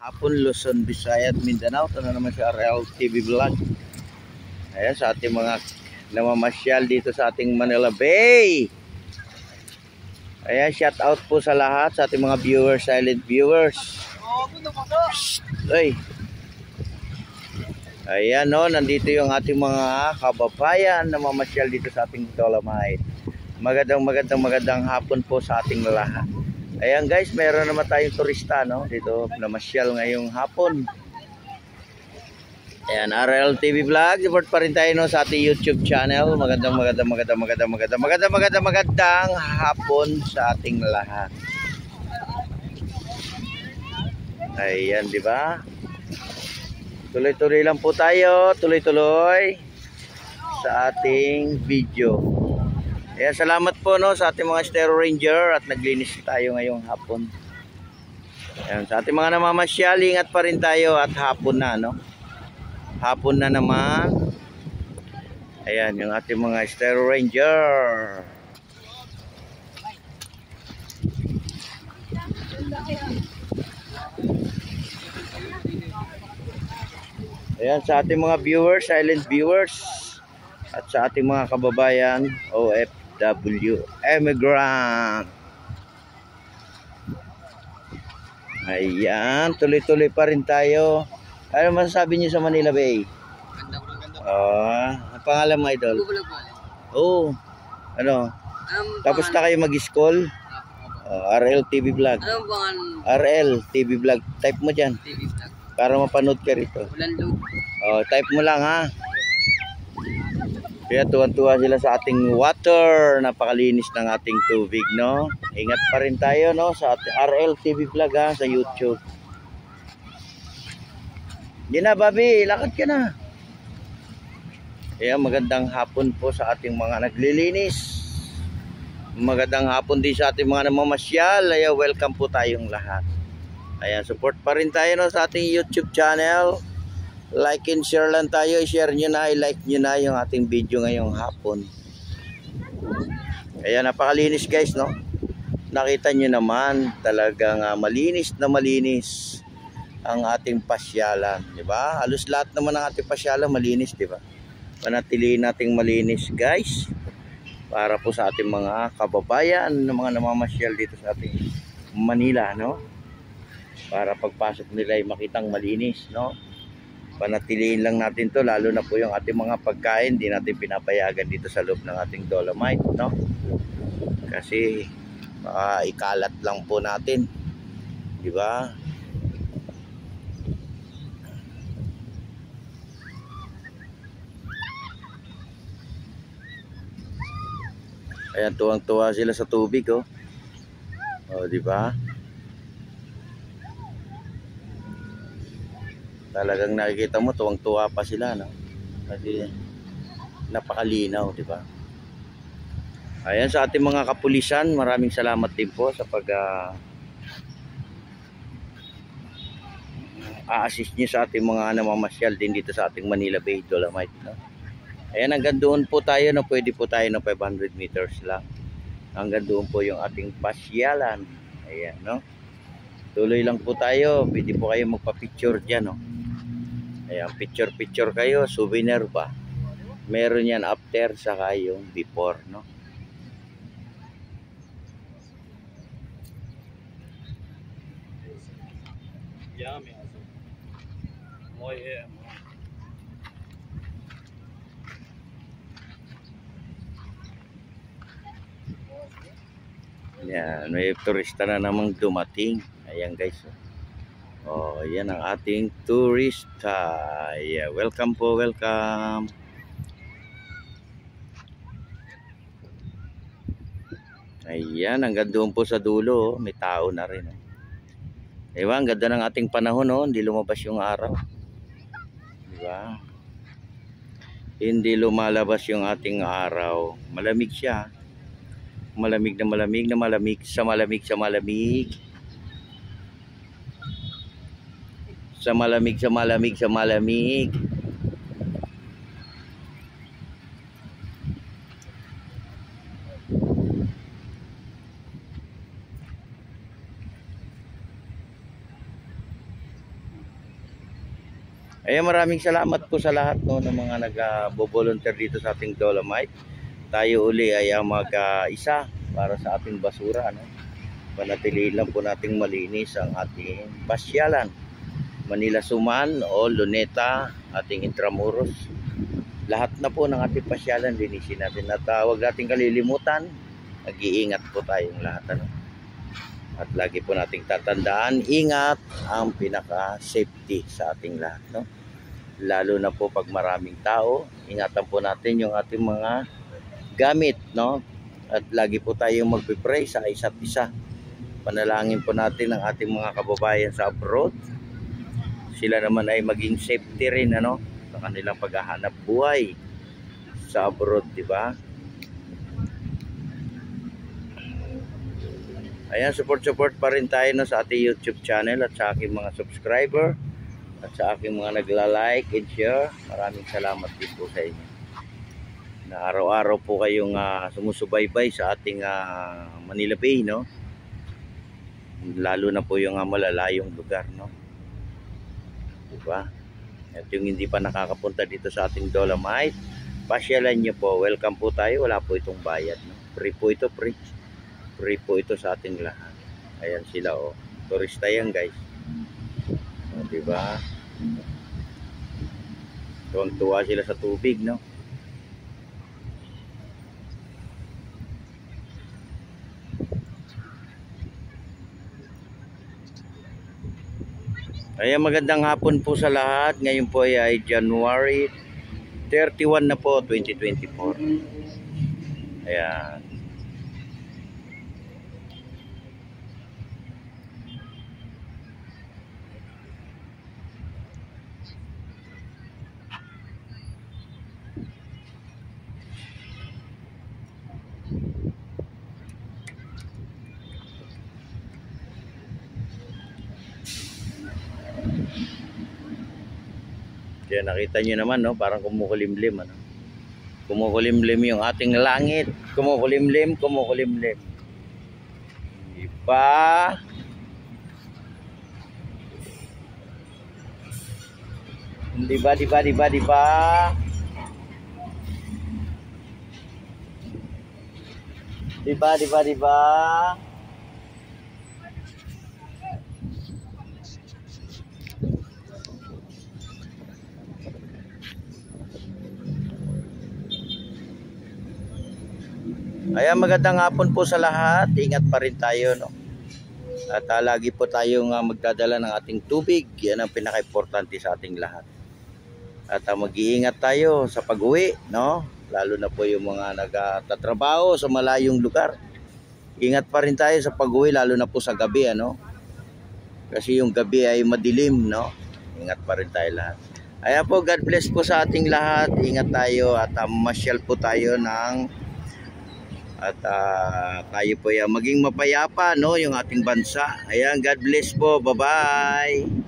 Hapon, Luzon, Visayas, Mindanao. Ito na naman sa RL TV Vlog. Ayan, sa ating mga namamasyal dito sa ating Manila Bay. Ayan, shout out po sa lahat, sa ating mga viewers, silent viewers. Ay. Ayan, no, nandito yung ating mga kababayan na mamasyal dito sa ating Dolomite. Magandang hapon po sa ating lahat. Ayan guys, meron naman tayong turista, no, dito namasyal ngayong hapon. Ayan, RL TV Vlog, support pa rin tayo, no, sa ating YouTube channel. Magandang hapon sa ating lahat. Ayan, di ba? Tuloy-tuloy lang po tayo, tuloy-tuloy sa ating video. Ayan, salamat po, no, sa ating mga Stereo Ranger at naglinis tayo ngayong hapon. Ayan, sa ating mga namamasyal, ingat pa rin tayo at hapon na, no? Hapon na naman. Ayan, yung ating mga Stereo Ranger. Ayan, sa ating mga viewers, silent viewers, at sa ating mga kababayan, OFW, Emigrant. Ayan, tuloy-tuloy pa rin tayo. Ano masasabi niyo sa Manila Bay? Ang pangalan mo, idol? Oo. Ano? Tapos na kayo mag-school? RL TV Vlog. Anong pangalan? RL TV Vlog. Type mo dyan. TV Vlog. Para mapanood ka rito. Walang load. Type mo lang, ha. Kaya tuwan-tuwa sila sa ating water. Napakalinis ng ating tubig, no? Ingat pa rin tayo, no, sa ating RL TV Vlog, ha, sa YouTube. Di na, Bobby, lakad ka na. Kaya magandang hapon po sa ating mga naglilinis. Magandang hapon din sa ating mga namamasyal. Ay, welcome po tayong lahat. Ayan, support pa rin tayo, no, sa ating YouTube channel. Like and share lang tayo. I-share nyo na, i-like nyo na yung ating video ngayong hapon. Ayan, napakalinis guys, no. Nakita nyo naman, talagang malinis na malinis ang ating pasyalan, di ba? Halos lahat naman ng ating pasyalan malinis, di ba? Panatilihin nating malinis, guys, para po sa ating mga kababayan na mga namamasyal dito sa ating Manila, no? Para pagpasok nila ay makitang malinis, no? Panatilihin lang natin to, lalo na po yung ating mga pagkain, di natin pinapayagan dito sa loob ng ating Dolomite, no? Kasi baka ikalat lang po natin, di ba? Ayan, tuwang-tuwa sila sa tubig, oh. Oh, di ba? Talagang nakikita mo, tuwang-tuwa pa sila, no? Kasi napakalinaw, di ba? Ayan, sa ating mga kapulisan, maraming salamat din po sa pag a-assist niyo sa ating mga namamasyal din dito sa ating Manila Bay Dolomite, no? Ayan, hanggang doon po tayo, no? Pwede po tayo ng 500 meters lang. Hanggang doon po yung ating pasyalan. Ayan, no? Tuloy lang po tayo. Pwede po kayo magpa-picture dyan, no? Ayan, picture kayo. Souvenir ba? Meron yan after saka yung before, no? Yummy. Oh yeah. Yan, may turista na namang dumating. Ayan guys. Oh, yan ang ating turista. Yeah, welcome po, welcome. Ayan, hanggang doon po sa dulo, may tao na rin. Diba, ang ganda ng ating panahon, no? Hindi lumabas yung araw. Diba? Hindi lumalabas yung ating araw. Malamig siya. Malamig na malamig na malamig sa malamig sa malamig. Sa malamig sa malamig sa malamig. Ayan, maraming salamat po sa lahat no, ng mga nag-volunteer dito sa ating Dolomite. Tayo uli ay mag-isa para sa ating basura. No? Panatilihin lang po nating malinis ang ating pasyalan. Manila Suman o Luneta, ating Intramuros. Lahat na po ng ating pasyalan, linisin natin. At huwag nating kalilimutan, nag-iingat po tayong lahat. Ano? At lagi po nating tatandaan, ingat ang pinaka-safety sa ating lahat. No? Lalo na po pag maraming tao, ingatan po natin yung ating mga gamit. No? At lagi po tayong magpipray sa isa't isa. Panalangin po natin ang ating mga kababayan sa abroad. Sila naman ay maging safety rin ano, sa kanilang paghahanap buhay sa abroad, di ba? Ayan, support pa rin tayo no, sa ating YouTube channel at sa aking mga subscriber at sa aking mga nagla-like and share. Maraming salamat din po sa inyo. Na araw-araw po kayong sumusubaybay sa ating Manila Bay, no? Lalo na po yung malalayong lugar, no? Diba? At yung hindi pa nakakapunta dito sa ating Dolomite, pasyalan nyo po. Welcome po tayo. Wala po itong bayad, no? Free po ito, free. Free po ito sa ating lahat. Ayan sila, oh. Turista yan, guys. O, diba? Tuwang-tuwa sila sa tubig, no? Ayan, magandang hapon po sa lahat. Ngayon po ay January 31 na po, 2024. Ayan. Kaya nakita nyo naman, no? Parang kumukulimlim, ano? Kumukulimlim yung ating langit. Kumukulimlim. Diba? Diba? Diba? Ayan, magandang hapon po sa lahat. Ingat pa rin tayo, no? At lagi po tayong magdadala ng ating tubig. Yan ang pinaka-importante sa ating lahat. At mag-iingat tayo sa pag-uwi, no? Lalo na po yung mga nagtatrabaho sa malayong lugar. Ingat pa rin tayo sa pag-uwi, lalo na po sa gabi, ano? Kasi yung gabi ay madilim, no? Ingat pa rin tayo lahat. Ayan po, God bless po sa ating lahat. Ingat tayo at masyal po tayo ng at tayo po maging mapayapa, no, yung ating bansa. Ayan, God bless po. Bye-bye.